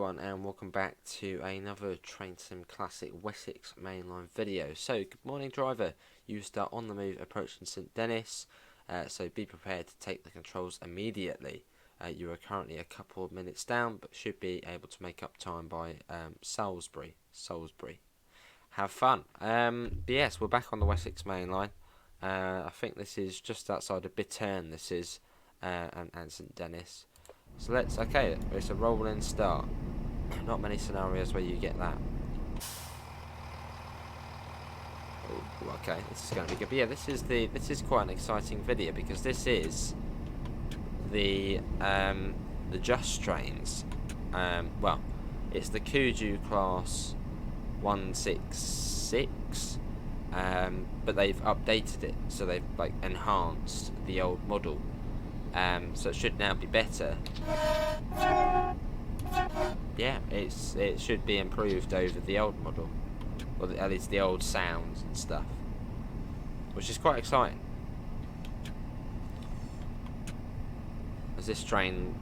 everyone, and welcome back to another Train Sim Classic Wessex Mainline video. So, good morning driver, you start on the move approaching St Denys, so be prepared to take the controls immediately. You are currently a couple of minutes down, but should be able to make up time by Salisbury. Have fun. But yes, we're back on the Wessex Mainline. I think this is just outside of Bitterne, this is, and St Denys. So okay, it's a rolling start. Not many scenarios where you get that. Ooh, okay, this is going to be good. But yeah, this is quite an exciting video because this is the Just trains. Well, it's the Kuju class 166, but they've updated it, so they've like enhanced the old model. So it should now be better. Yeah, it should be improved over the old model, or at least the old sounds and stuff, which is quite exciting. As this train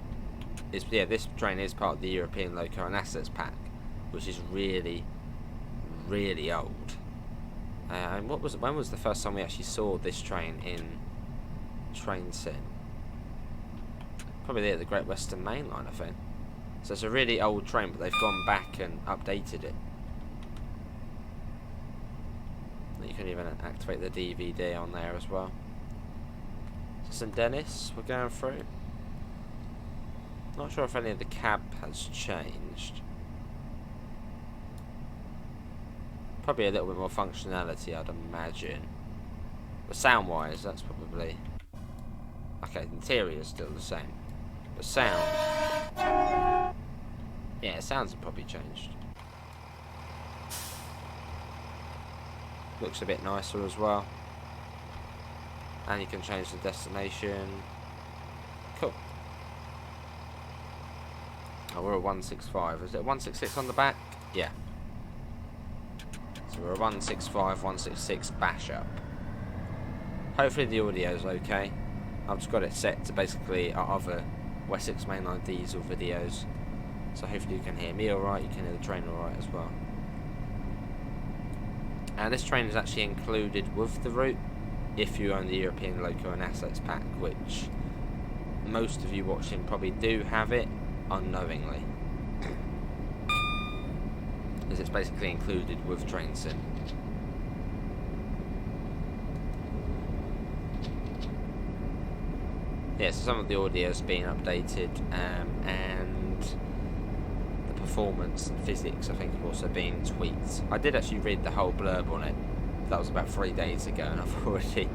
is part of the European Loco and Assets Pack, which is really, really old. And when was the first time we actually saw this train in Train Sim? Probably the Great Western Mainline, I think. So it's a really old train, but they've gone back and updated it. You can even activate the DVD on there as well. So St Denys, we're going through. Not sure if any of the cab has changed. Probably a little bit more functionality, I'd imagine. But sound-wise, that's probably... Okay, the interior is still the same. But sound... Yeah, sounds have probably changed. Looks a bit nicer as well. And you can change the destination. Cool. Oh, we're at 165. Is it 166 on the back? Yeah. So we're a 165, 166 bash up. Hopefully the audio's okay. I've just got it set to basically our other Wessex Mainline diesel videos. So hopefully you can hear me alright, you can hear the train alright as well. And this train is actually included with the route if you own the European Loco and Assets Pack, which most of you watching probably do have it unknowingly. Because it's basically included with Train Sim. Yeah, so some of the audio has been updated, and the performance and physics I think have also been tweaked. I did actually read the whole blurb on it. That was about 3 days ago and I've already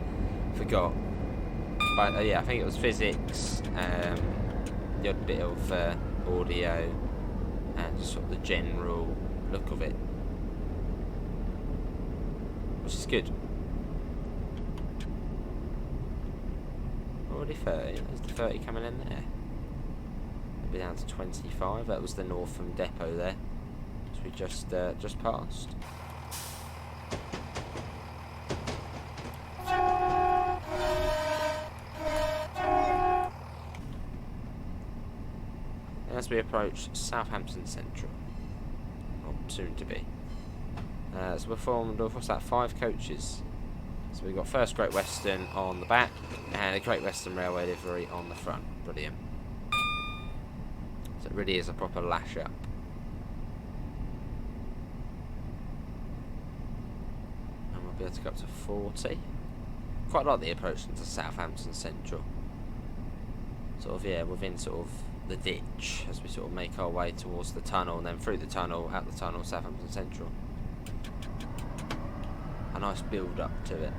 forgot. But yeah, I think it was physics, the odd bit of audio, and just sort of the general look of it, which is good. Already 30, there's the 30 coming in there. It'll be down to 25, that was the Northam depot there, which we just passed. And as we approach Southampton Central, or soon to be, so we're formed of, what's that, 5 coaches. So we've got first Great Western on the back and a Great Western Railway livery on the front. Brilliant. So it really is a proper lash up. And we'll be able to go up to 40. Quite like the approach into Southampton Central. Sort of, yeah, within sort of the ditch as we sort of make our way towards the tunnel, and then through the tunnel, out the tunnel, Southampton Central. A nice build up to it.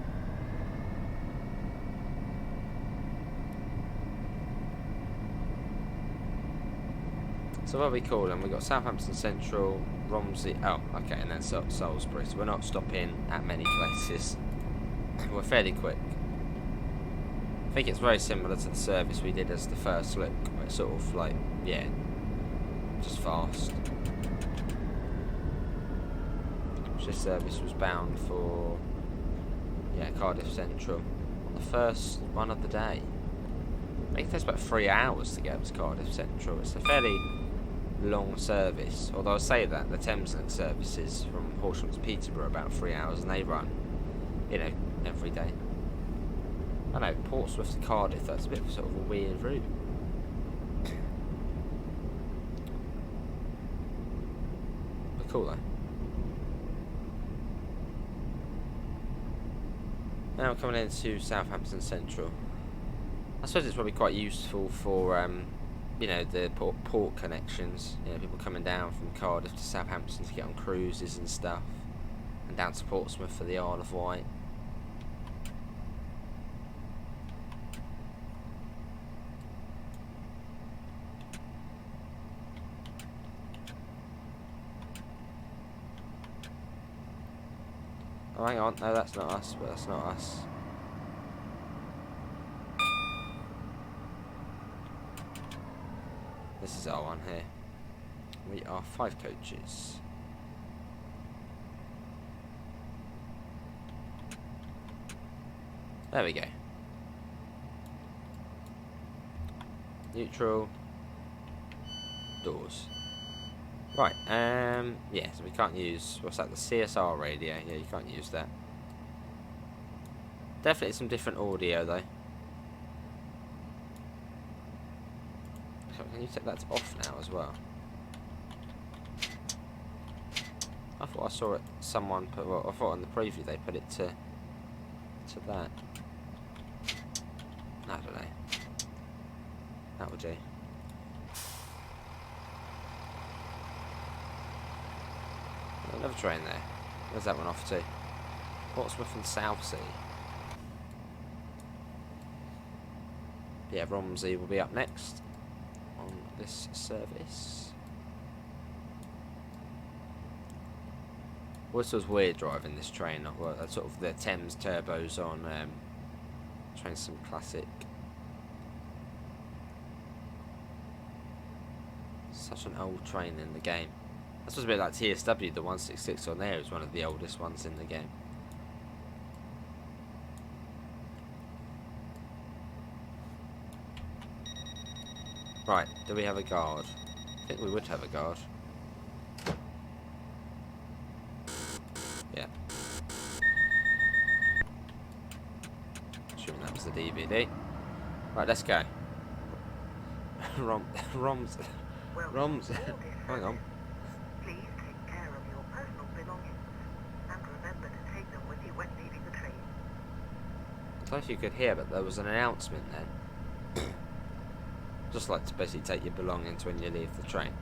So what are we calling? We've got Southampton Central, Romsey, oh okay, and then Salisbury. So we're not stopping at many places. We're fairly quick. I think it's very similar to the service we did as the first look, where it's sort of like, yeah, just fast. This service was bound for, yeah, Cardiff Central on the first one of the day. I think it takes about 3 hours to get up to Cardiff Central. It's a fairly long service. Although I say that the Thameslink services from Horsham to Peterborough are about 3 hours, and they run, you know, every day. I know, Portsmouth to Cardiff, that's a bit of sort of a weird route. But cool though. Now we're coming into Southampton Central. I suppose it's probably quite useful for, you know, the port connections. You know, people coming down from Cardiff to Southampton to get on cruises and stuff, and down to Portsmouth for the Isle of Wight. Oh, hang on, no, that's not us, but that's not us. This is our one here. We are 5 coaches. There we go. Neutral. Doors. Right, yeah, so we can't use, what's that, the CSR radio? Yeah, you can't use that. Definitely some different audio though. So can you take that off now as well? I thought I saw it, someone put, well, I thought on the preview they put it to that. I don't know. That would do. Another train there. Where's that one off to? Portsmouth and Southsea. Yeah, Romsey will be up next on this service. Well, this was weird driving this train. Well, that's sort of the Thames Turbos on Train Sim Classic. Such an old train in the game. That's supposed to be like TSW, the 166 on there is one of the oldest ones in the game. Right, do we have a guard? I think we would have a guard. Yeah. Assuming that was the DVD. Right, let's go. Roms. Hang on. Please take care of your personal belongings and remember to take them with you when leaving the train. I don't know if you could hear, but there was an announcement then. Just like to basically take your belongings when you leave the train.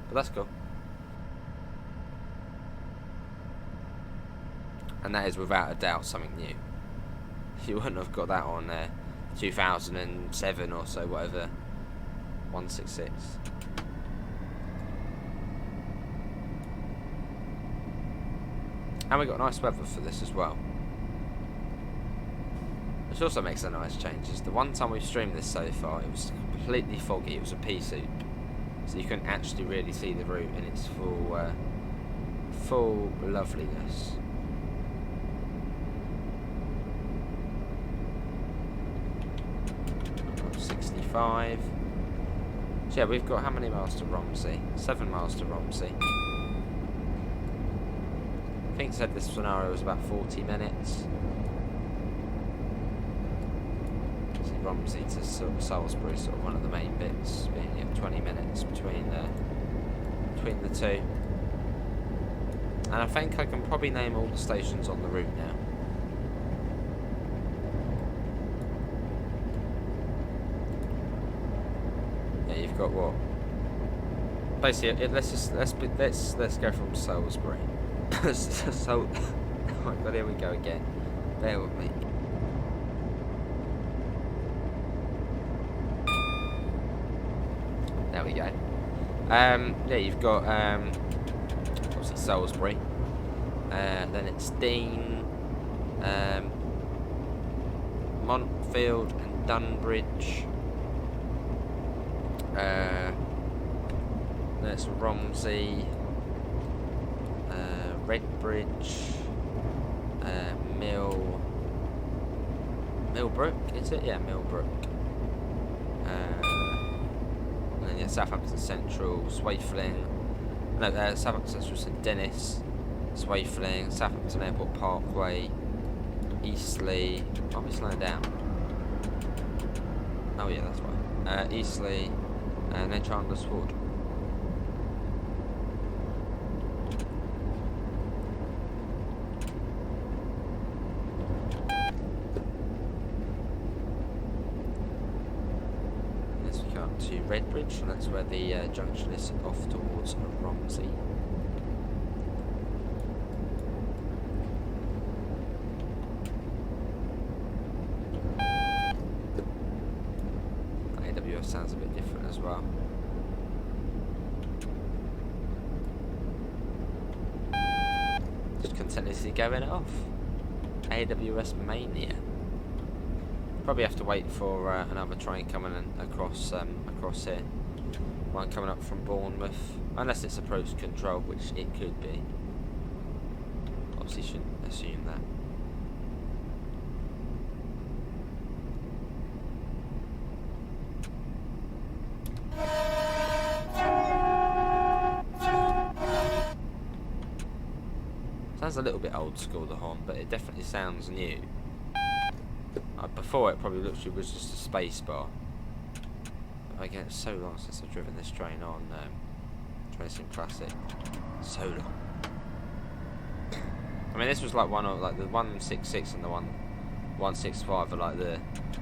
But that's cool. And that is without a doubt something new. You wouldn't have got that on 2007 or so, whatever. 166. And we got nice weather for this as well. Which also makes a nice change. The one time we've streamed this so far, it was completely foggy. It was a pea soup, so you couldn't actually really see the route in its full loveliness. Oh, 65. So yeah, we've got how many miles to Romsey? 7 miles to Romsey. I think it said this scenario was about 40 minutes. Romsey to Salisbury, sort of one of the main bits, being 20 minutes between the two. And I think I can probably name all the stations on the route now. Yeah, you've got what? Basically, let's go from Salisbury. So, right, but here we go again. Bear with me. There we go. Yeah, you've got obviously Salisbury, then it's Dean, Montfield and Dunbridge. Then it's Romsey, Redbridge, Millbrook, is it? Yeah, Millbrook. And then the yeah, Southampton Central, Swayfling, no, Southampton Central, St Denys, Swayfling, Southampton Airport Parkway, Eastleigh. Why am I slowing down? Oh yeah, that's right. Eastleigh, and then Chandler's Ford. Let's come up to Redbridge, and that's where the junction is off towards Romsey. AWS sounds a bit different as well. Just continuously going off. AWS Mania. Probably have to wait for another train coming in across here. One coming up from Bournemouth, unless it's approach control, which it could be. Obviously, shouldn't assume that. Sounds a little bit old school, the horn, but it definitely sounds new. Before it probably literally was just a space bar. But again, it's so long since I've driven this train on Train Sim Classic. So long. I mean, this was like one of like the 166 and the 165 are like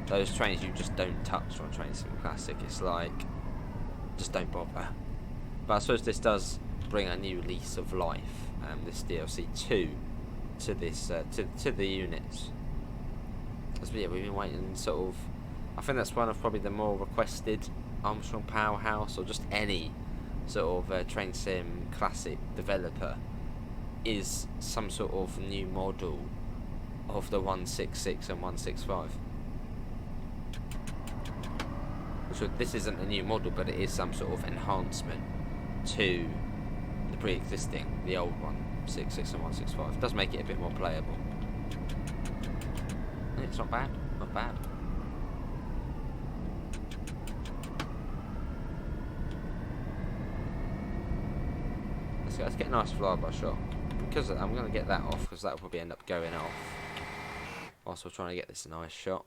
those trains you just don't touch on Train Sim Classic. It's like just don't bother. But I suppose this does bring a new lease of life. This DLC to this to the units. Because yeah, we've been waiting sort of. I think that's one of probably the more requested Armstrong Powerhouse, or just any sort of Train Sim Classic developer, is some sort of new model of the 166 and 165. So this isn't a new model, but it is some sort of enhancement to the pre-existing, the old 166 and 165. It does make it a bit more playable. It's not bad, not bad. Let's get a nice flyby shot. Because I'm going to get that off, because that will probably end up going off. Whilst we're trying to get this nice shot.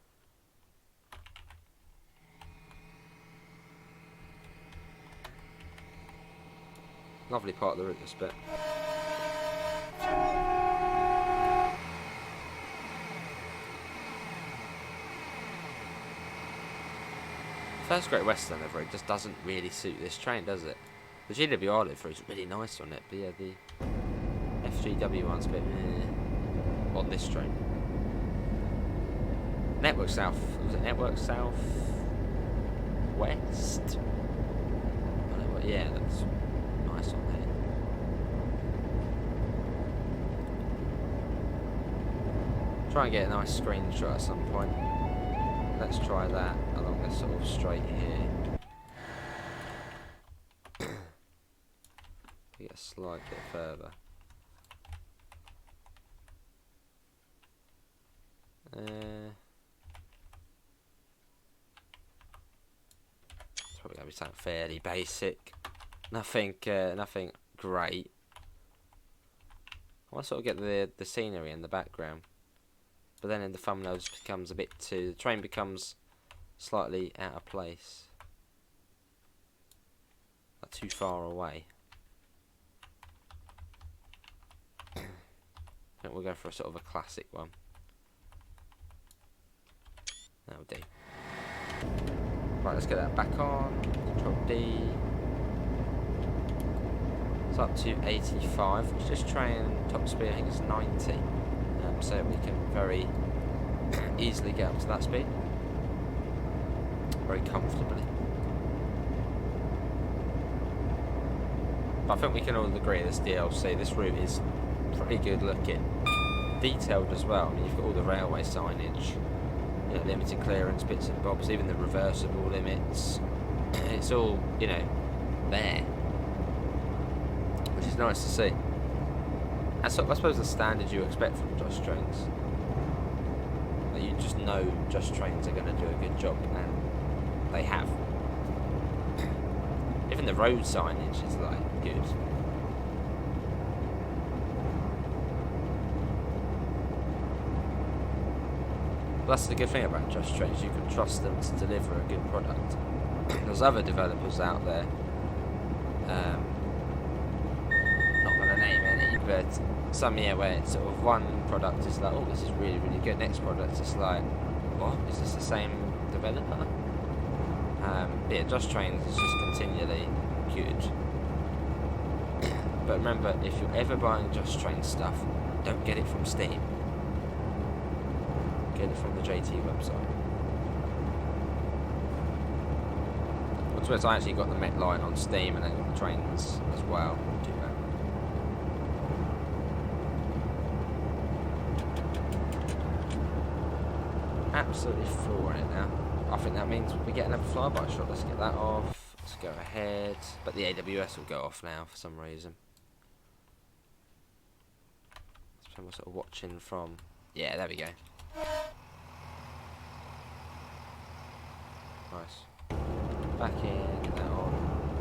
Lovely part of the route, this bit. First Great Western livery just doesn't really suit this train, does it? The GWR livery is really nice on it, but yeah, the FGW one's a bit on this train. Network South, was it Network South West? Yeah, that's nice on there. Try and get a nice screenshot at some point. Let's try that along this sort of straight here. Get a slight bit further. It's probably gonna be something fairly basic. Nothing great. I want to sort of get the scenery in the background. But then in the thumbnail just becomes a bit too... The train becomes slightly out of place. Like too far away. I think we'll go for a sort of a classic one. That'll do. Right, let's get that back on. Control D. It's up to 85. Which this train top speed I think is 90. So we can very easily get up to that speed. Very comfortably. But I think we can all agree this DLC, this route is pretty good looking. Detailed as well. I mean, you've got all the railway signage, you know, limited clearance, bits and bobs, even the reversible limits. It's all, you know, there. Which is nice to see. And so, I suppose the standard you expect from Just Trains. That you just know Just Trains are going to do a good job, and they have. Even the road signage is like good. That's the good thing about Just Trains, you can trust them to deliver a good product. There's other developers out there, not going to name any, but some where it's sort of one product is like, oh, this is really, really good. Next product is like, what? Is this the same developer? Yeah, Just Trains is just continually good. But remember, if you're ever buying Just Trains stuff, don't get it from Steam. Get it from the JT website. Which I actually got the Mainline on Steam and then got the trains as well. Do that. Absolutely flooring it now. I think that means we get another flyby shot. Let's get that off. Let's go ahead. But the AWS will go off now for some reason. So we're sort of watching from. Yeah, there we go. Nice. Back in, get that on.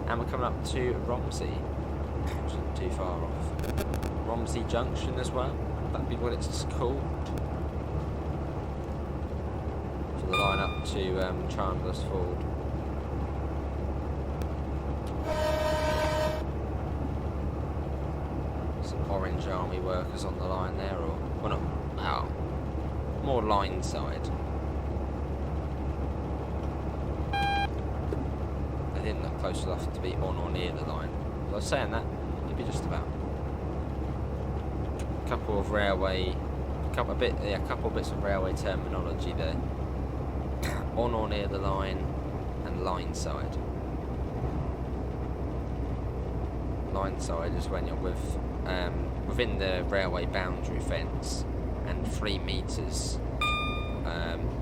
And we're coming up to Romsey, which isn't too far off. Romsey Junction as well. That'd be what it's called. For the line up to Chandler's Ford. Some Orange Army workers on the line there, or well, not. Oh, more line side. They didn't look close enough to be on or near the line. As I was saying that, it'd be just about. A couple of bits of railway terminology there. On or near the line, and line side. Line side is when you're within the railway boundary fence and 3 metres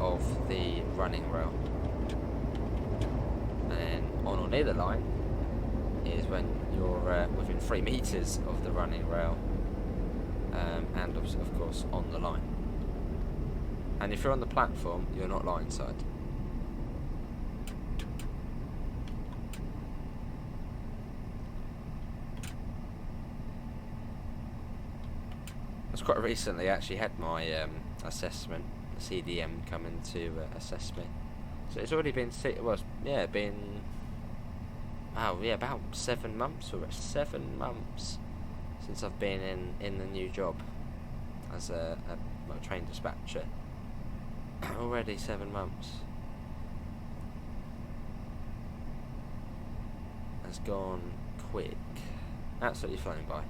of the running rail. And then on or near the line is when you're within 3 metres of the running rail, and of course on the line. And if you're on the platform, you're not line side. Quite recently, I actually had my assessment, the CDM coming to assess me. So it's already been about 7 months, or 7 months since I've been in the new job as a train dispatcher. Already 7 months. Has gone quick, absolutely flown by.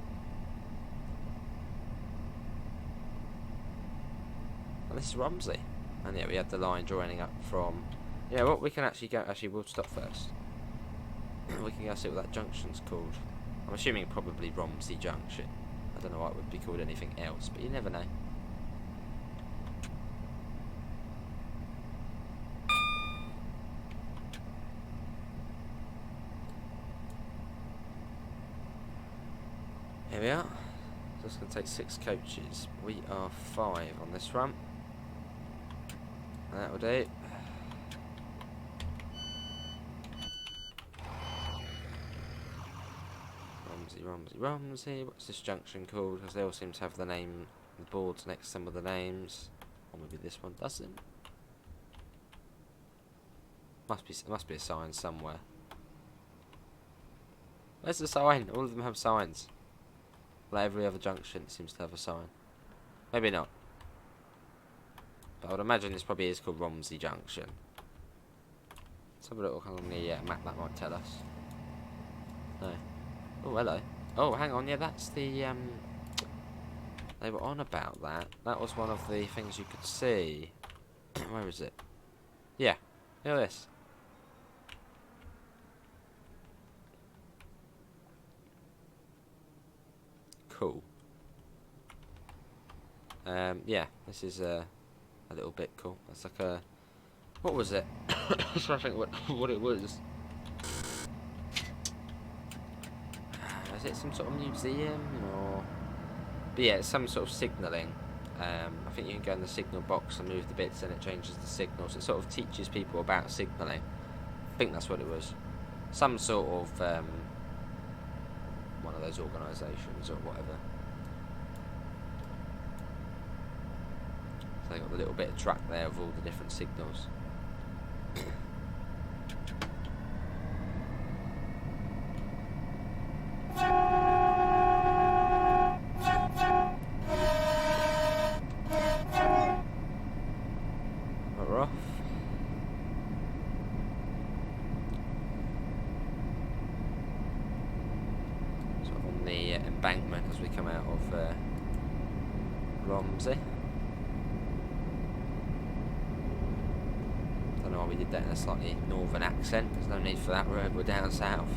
And this is Romsey, and yeah, we had the line joining up from. Yeah, what we can actually go. Actually, we'll stop first. We can go see what that junction's called. I'm assuming probably Romsey Junction. I don't know why it would be called anything else, but you never know. Here we are. So it's going to take 6 coaches. We are 5 on this run. That will do. Romsey. What's this junction called? Because they all seem to have the name, the boards next to some of the names. Or maybe this one doesn't. Must be a sign somewhere. Where's the sign? All of them have signs. Like every other junction seems to have a sign. Maybe not. But I would imagine this probably is called Romsey Junction. Let's have a look on the map, that might tell us. No. Oh, hello. Oh, hang on, yeah, that's the, they were on about that. That was one of the things you could see. Where is it? Yeah, look at this. Cool. Yeah, this is a little bit cool. It's like a, what was it? I'm trying to think what it was. Is it some sort of museum or? But yeah, it's some sort of signalling. I think you can go in the signal box and move the bits, and it changes the signals. It sort of teaches people about signalling. I think that's what it was. some sort of one of those organisations or whatever. So they got the little bit of track there of all the different signals. We're off. Sort of on the embankment as we come out of Romsey. Don't know why we did that in a slightly northern accent. There's no need for that. We're down south.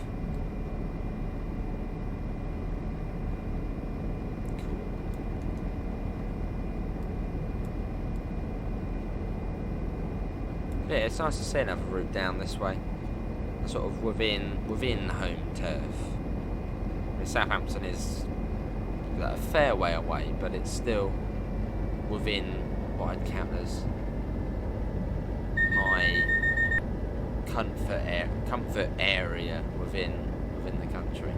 Yeah, it's nice to see another route down this way, sort of within home turf. I mean, Southampton is a fair way away, but it's still within what I'd count as my comfort area within the country.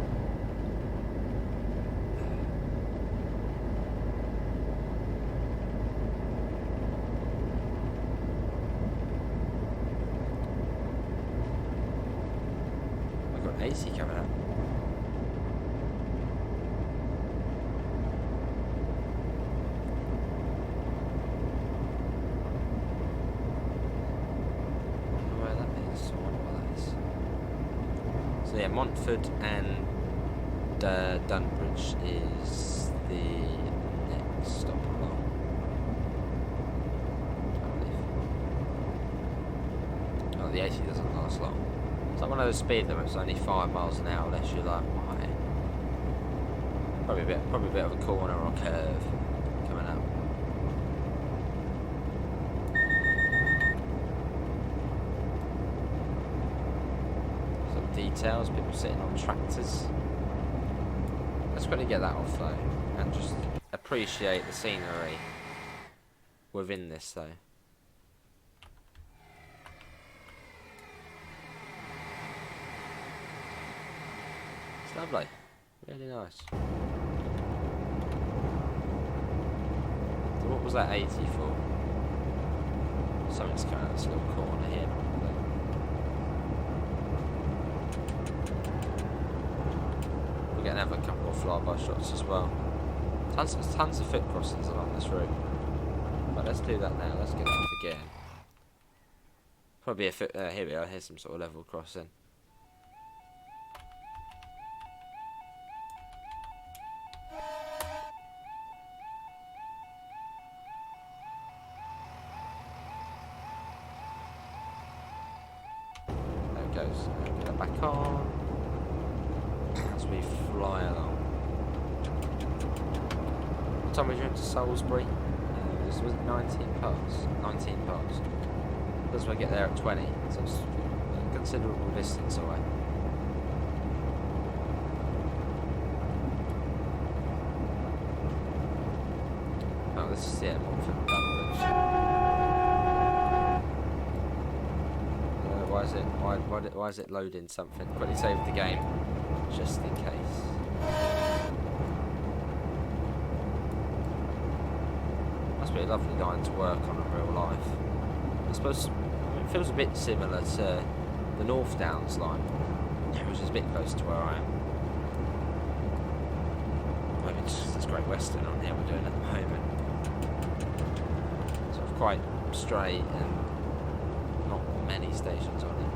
AC coming up. Where that is, I wonder where that is. So yeah, Montford and Dunbridge is the next stop along. Oh, the 80 doesn't last long. It's like one of those speed limits, only 5 miles an hour, unless you're like, why? Probably a bit of a corner or a curve coming up. Some details, people sitting on tractors. Let's quickly get that off though, and just appreciate the scenery within this though. Lovely, really nice. So what was that 80 for? Something's coming out of this little corner here. We're going to have a couple of flyby shots as well. Tons of foot crossings along this route. But let's do that now. Let's get it off again. Probably a foot. Here we are. Here's some sort of level crossing. Goes. Get that back on as we fly along. What time we went to Salisbury? This was 19 past. 19 past. That's when I get there at 20, so it's a considerable distance away. Oh, this is the Montford and Dunbridge. Why is it loading something? Quickly save the game, just in case. Must be a lovely line to work on in real life. I suppose it feels a bit similar to the North Downs line, which is a bit close to where I am. Maybe it's Great Western on here we're doing at the moment. Sort of quite straight and not many stations on it.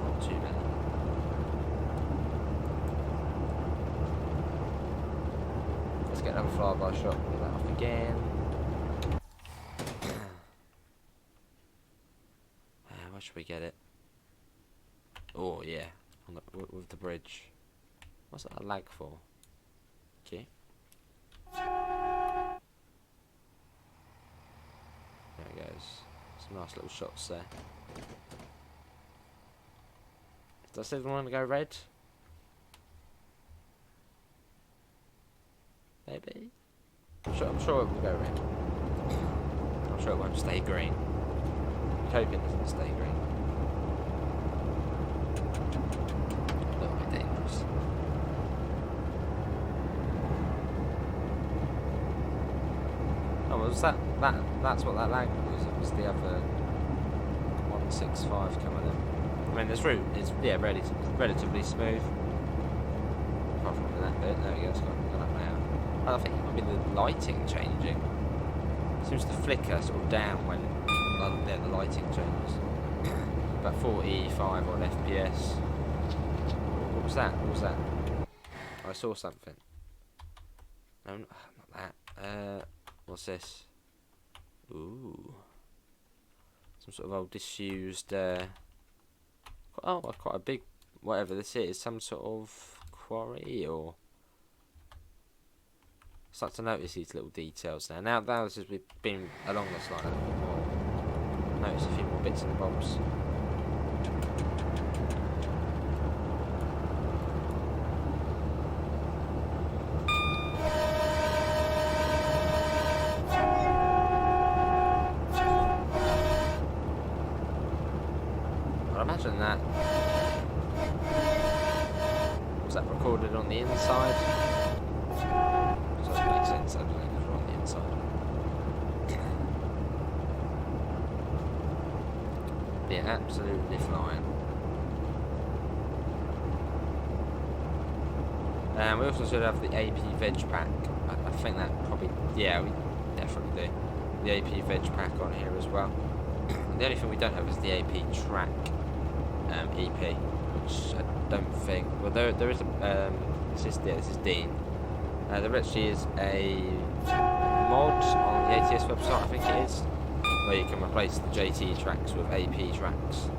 Not too many. Let's get another flyby shot. Get that off again. Where should we get it? Oh yeah, on the, with the bridge. What's that a lag for? Okay. There it goes. Some nice little shots there. Does everyone want to go red? Maybe. I'm sure it will go red. I'm sure it won't stay green. I'm hoping it doesn't stay green. A little bit dangerous. Oh, was that's what that lag was. It was the other 165 coming in. I mean, this route is relatively smooth. Apart from that bit, there we go. It's gone up now. Oh, I think it might be the lighting changing. Seems to flicker sort of down when the lighting changes. About 45 on FPS. What was that? What was that? I saw something. No, not that. What's this? Ooh. Some sort of old disused, quite a big, whatever this is, some sort of quarry or... Start to notice these little details now. Now as we've been along this line a little bit more, notice a few more bits and bobs. I imagine that was that recorded on the inside. So it makes sense, I don't know, because we're on the inside. Yeah, absolutely flying. We also should have the AP Veg Pack. I think that probably, yeah, we definitely do. The AP Veg Pack on here as well. The only thing we don't have is the AP Track EP, which I don't think. Well, there is a. This is Dean. There actually is a mod on the ATS website, I think it is, where you can replace the JT tracks with AP tracks.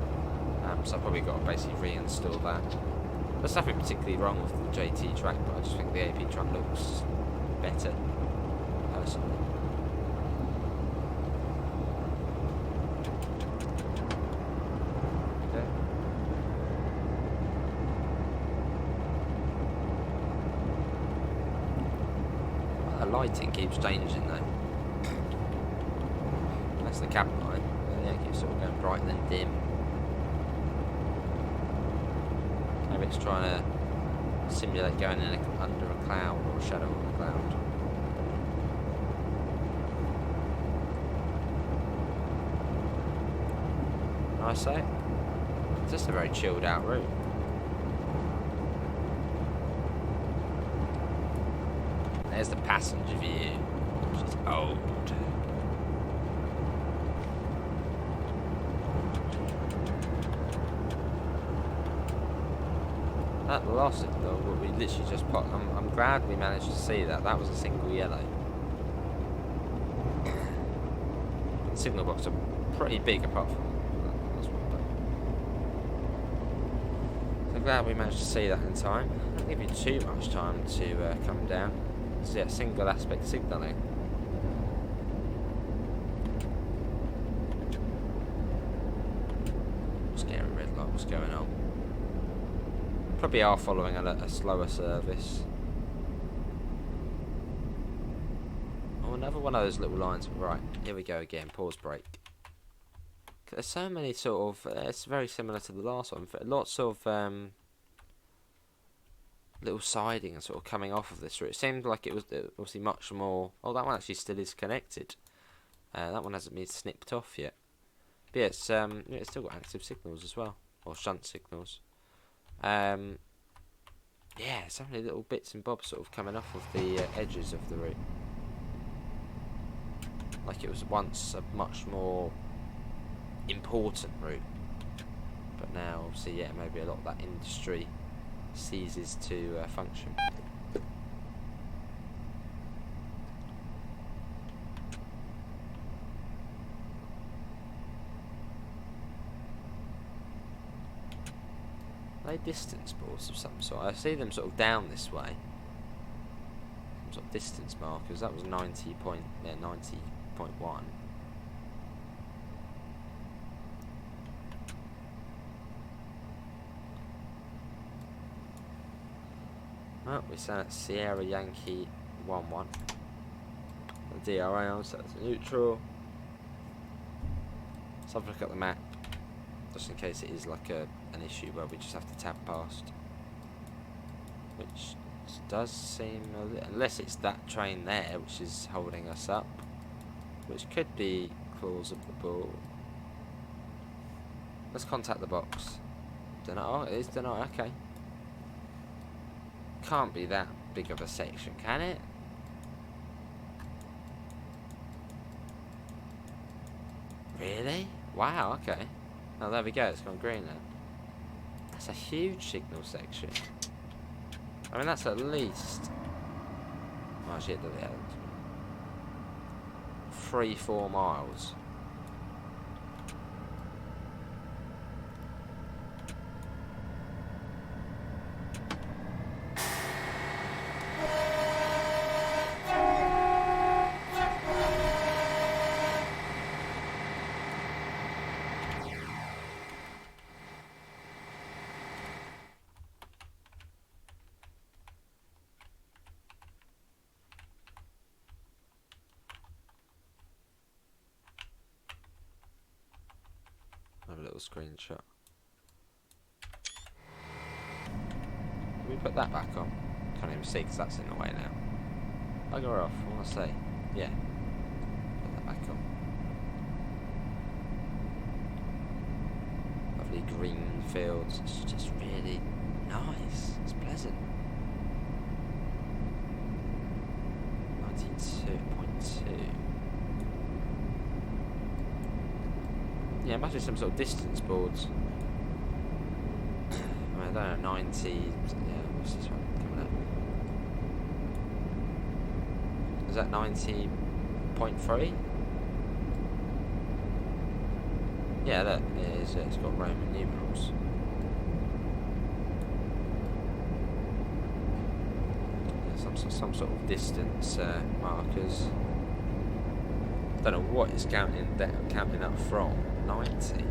So I've probably got to basically reinstall that. There's nothing particularly wrong with the JT track, but I just think the AP track looks better, personally. Lighting keeps changing though. That's the cab light. Yeah, it keeps sort of going bright then dim. Maybe it's trying to simulate going in under a cloud or a shadow of a cloud. I say, it's just a very chilled out route. There's the passenger view, which is old. That last signal, we literally just popped. I'm glad we managed to see that. That was a single yellow. The signal box are pretty big apart from that last one. So I'm glad we managed to see that in time. I don't give you too much time to come down. So yeah, single aspect signalling. Scary red light, what's going on? Probably are following a slower service. Oh, another one of those little lines. Right, here we go again. Pause break. There's so many sort of. It's very similar to the last one. Lots of little siding and sort of coming off of this route. It seemed like it was obviously much more. Oh, that one actually still is connected. That one hasn't been snipped off yet. But yeah, it's still got active signals as well, or shunt signals. Yeah, so many little bits and bobs sort of coming off of the edges of the route. Like it was once a much more important route, but now obviously, yeah, maybe a lot of that industry ceases to function. Are they distance boards of some sort? I see them sort of down this way. Some sort of distance markers. That was 90.1. Oh, we stand at Sierra Yankee 11. The DRA on, so that's neutral. Let's have a look at the map. just in case it is like an issue where we just have to tab past, which does seem unless it's that train there which is holding us up, which could be plausible. Let's contact the box. Deny. Oh, it is deny. Okay. Can't be that big of a section, can it? Really? Wow. Okay. Oh, there we go. It's gone green then. That's a huge signal section. I mean, that's at least. Oh shit! The 3-4 miles. Have a little screenshot. Can we put that back on? Can't even see because that's in the way now. Bugger off, I want to say. Yeah. Put that back on. Lovely green fields. It's just really nice. It's pleasant. 92.2. Yeah, it must be some sort of distance boards. I mean, I don't know, 90. Yeah, what's this one coming up? Is that 90.3? Yeah, that is. It's got Roman numerals. Yeah, some sort of distance markers. Don't know what it's counting up from. 90.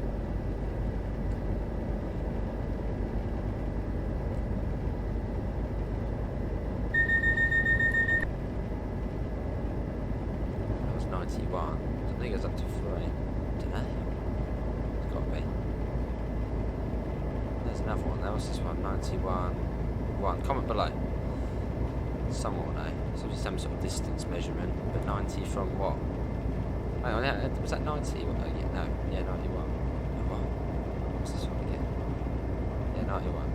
That was 91. I think it's up to 3. Don't know. It's got to be. There's another one. There was this one. 91. 1. Comment below. Someone will know. So it's some sort of distance measurement. But 90 from what? Hang on, was that 90? No, yeah, 91. Oh, wow. What's this one again? Yeah, 91,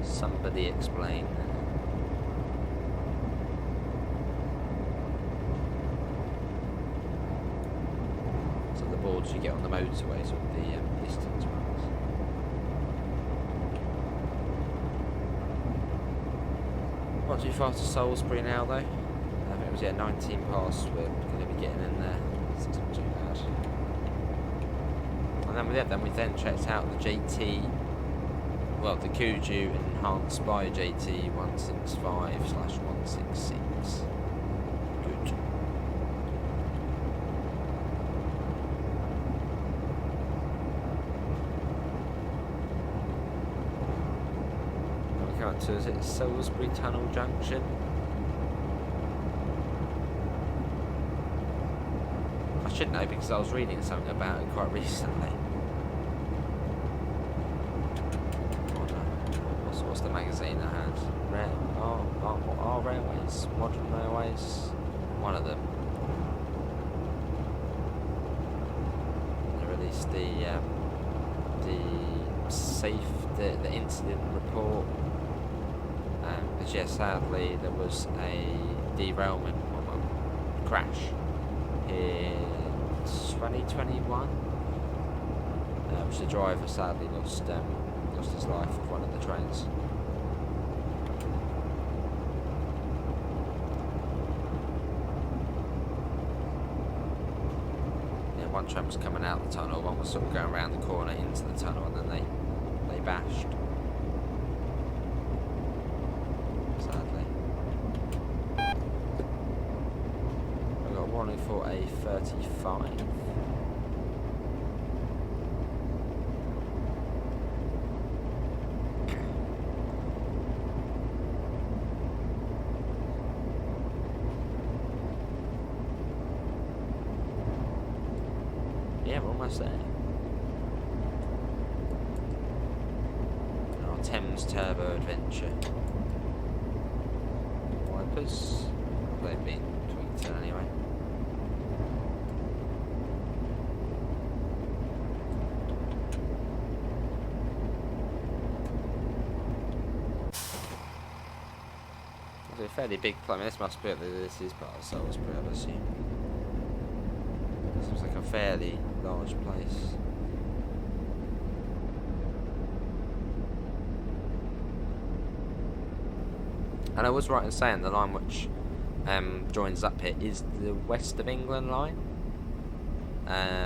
2. Somebody explain. So the boards you get on the motorways with the distance ones. Not too far to Salisbury now though. I think it was 19 past. We're going to be getting in there. It's not too bad. And then we checked out the JT. Well, the Kuju enhanced by JT 165/166. Good. To, is it Salisbury Tunnel Junction? I should know because I was reading something about it quite recently. What's the magazine I had? Our railways? Modern railways? One of them. They released the incident report. Because yeah, sadly there was a derailment, crash in 2021, which the driver sadly lost his life with one of the trains. Yeah, one train was coming out the tunnel, one was sort of going around the corner into the tunnel, and then they bashed. For a 35. almost there. Our Thames Turbo adventure. Wipers. They've been tweaked anyway. It's a fairly big place. I mean, this must be, this is part of Salisbury, I would assume. This looks like a fairly large place. And I was right in saying the line which joins up here is the West of England line,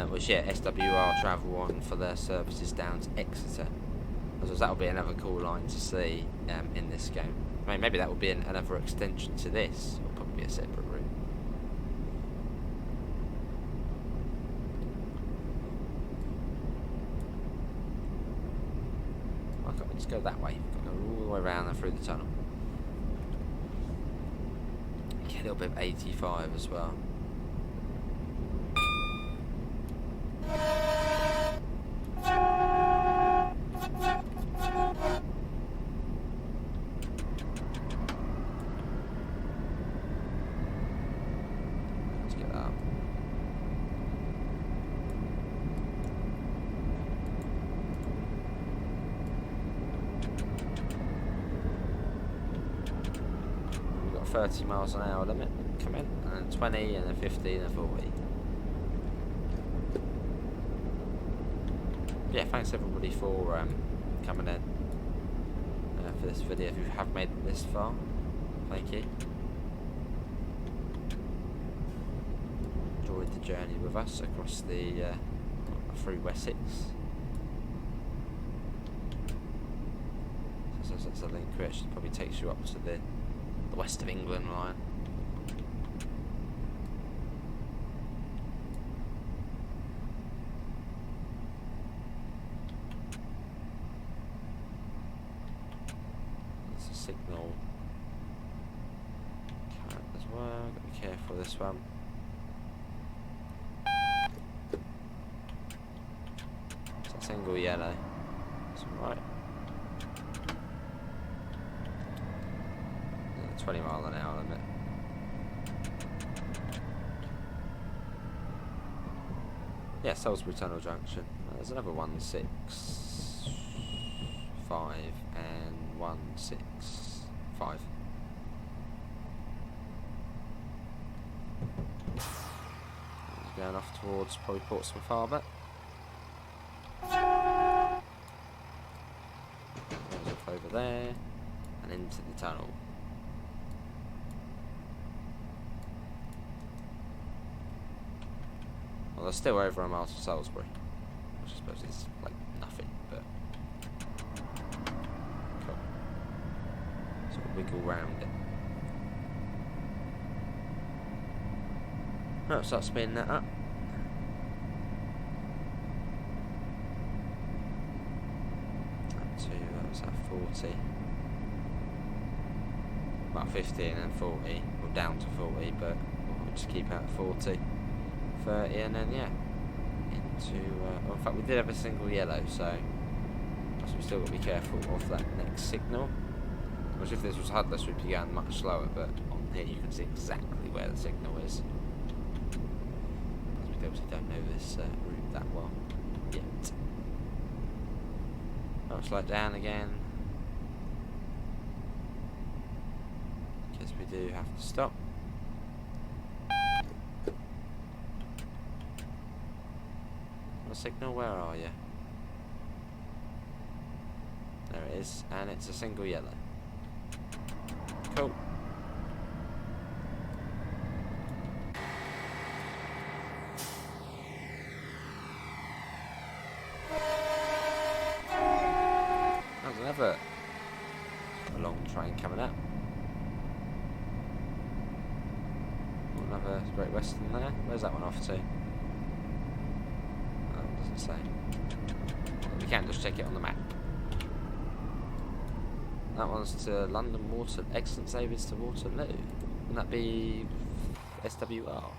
which SWR travel on for their services down to Exeter. So that'll be another cool line to see in this game. I mean, maybe that will be another extension to this, or probably a separate route. Why can't we just go that way? We've got to go all the way around and through the tunnel. Get a little bit of 85 as well. Let's get that up. We've got 30 miles an hour limit coming, and then 20, and then 15, and 40. Yeah, thanks everybody for coming in for this video. If you have made it this far, thank you. Enjoyed the journey with us across the through Wessex. So that's a link which probably takes you up to the West of England line. There's a signal carrot as well. Got to be careful with this one. It's a single yellow. That's right. 20 mile an hour limit. Yeah, Salisbury Tunnel Junction. There's another 165 and 165. He's going off towards probably Portsmouth Harbour. Goes up over there and into the tunnel. Well, they're still over a mile to Salisbury, which I suppose is like nothing, but cool. Sort of wiggle round it. Right, start spinning that up. Up to, that was at 40. About 15 and 40, or down to 40, but we'll just keep out 40. 30, and then yeah, into well, in fact we did have a single yellow, so we've still got to be careful of that next signal, which if this was HUDless we'd be going much slower, but on here you can see exactly where the signal is, because we obviously don't know this route that well yet. I'll slow it down again, because we do have to stop. Signal, where are you? There it is, and it's a single yellow. Cool. There's another long train coming up. Another Great Western there. Where's that one off to? Say. We can just check it on the map. That one's to London Water. Excellent savings to Waterloo. Wouldn't that be SWR?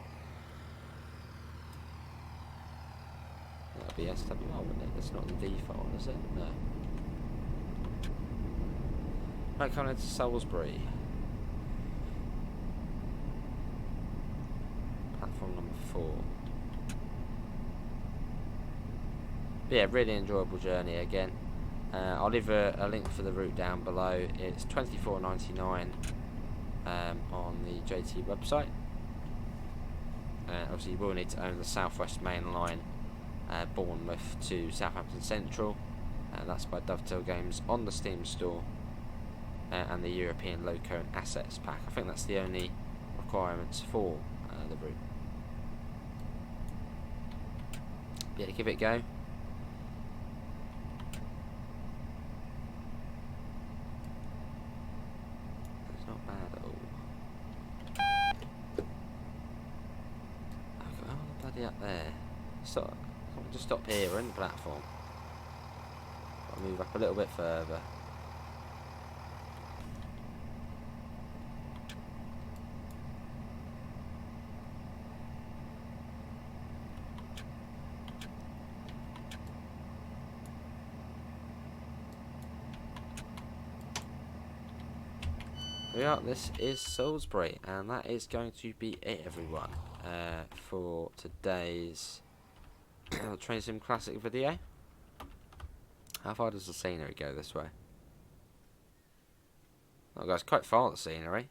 be SWR, wouldn't it? It's not the default, is it? No. Right, coming into Salisbury. Platform number 4. But yeah, really enjoyable journey again. I'll leave a link for the route down below. It's $24.99 on the JT website. Obviously, you will need to own the Southwest Mainline, Bournemouth to Southampton Central. That's by Dovetail Games on the Steam store. And the European Loco and Assets pack. I think that's the only requirements for the route. Yeah, give it a go. It's not bad at all. Oh, bloody up there. So, can't we just stop here on the platform? Got to move up a little bit further. This is Salisbury, and that is going to be it, everyone, for today's Train Sim Classic video. How far does the scenery go this way? Oh, guys, quite far the scenery.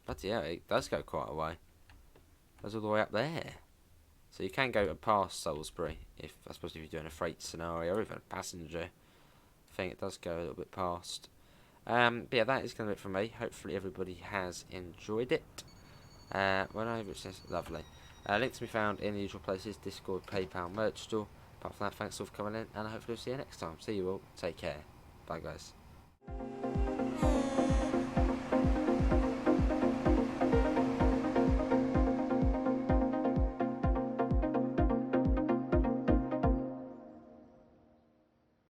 But yeah, it does go quite a way. It goes all the way up there. So you can go past Salisbury, I suppose if you're doing a freight scenario or even a passenger. I think it does go a little bit past. But yeah, that is going to be it from me. Hopefully everybody has enjoyed it. Went over, it says lovely. Links to be found in the usual places: Discord, PayPal, merch store. Apart from that, thanks all for coming in, and I hopefully will see you next time. See you all. Take care. Bye, guys.